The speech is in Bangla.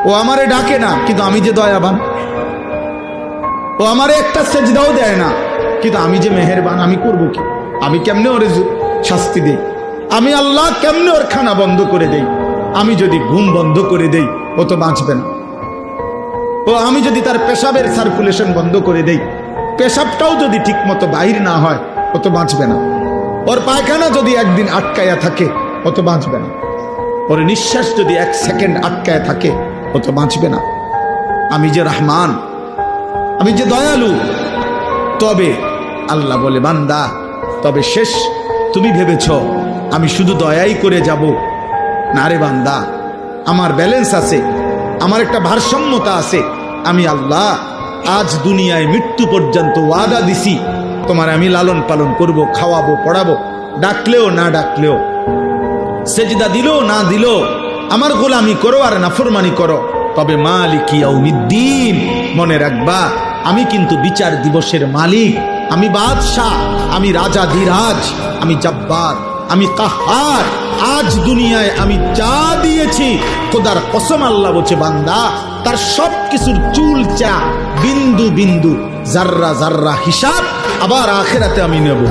ও আমারে ডাকে না, কিন্তু আমি যে দয়াবান। ও আমারে একটা সেজদাও দেয় না, কিন্তু আমি যে মেহেরবান। আমি করব কি? আমি কেমনে ওরে শাস্তি দেই? আমি আল্লাহ কেমনে ওর খানা বন্ধ করে দেই? আমি যদি ঘুম বন্ধ করে দেই, ও তো বাঁচবে না। ও আমি যদি তার পেশাবের সার্কুলেশন বন্ধ করে দেই, পেশাবটাও যদি ঠিক মতো বাহির না হয়, ও তো বাঁচবে না। ওর পায়খানা যদি একদিন আটকায়া থাকে, ও তো বাঁচবে না। ওর নিঃশ্বাস যদি 1 সেকেন্ড আটকায় থাকে, ও তো বাঁচবে না। আমি যে রহমান, আমি যে দয়ালু। তবে আল্লাহ বলে, বান্দা তবে শেষ তুমি ভেবেছ আমি শুধু দয়াই করে যাব? না রে বান্দা, আমার ব্যালেন্স আছে, আমার একটা ভারসাম্যতা আছে। আমি আল্লাহ আজ দুনিয়ায় মৃত্যু পর্যন্ত ওয়াদা দিছি, তোমার আমি লালন পালন করব, খাওয়াবো, পড়াবো, ডাকলেও না ডাকলেও, সেজদা দিলেও না দিলেও আমার গোলামি করো আর নাফরমানি করো। তবে মালিক ইয়াউমিদ্দিন, মনে রাখবা আমি কিন্তু বিচার দিবসের মালিক, আমি বাদশাহ, আমি রাজা ধীরাজ, আমি জব্বার, আমি কাহার। আজ দুনিয়ায় আমি যা দিয়েছি, খোদার কসম আল্লাহ বলছে, বান্দা তার সব কিছুর চুলচা, বিন্দু বিন্দু, জাররা জাররা হিসাব আবার আখিরাতে আমি নেব।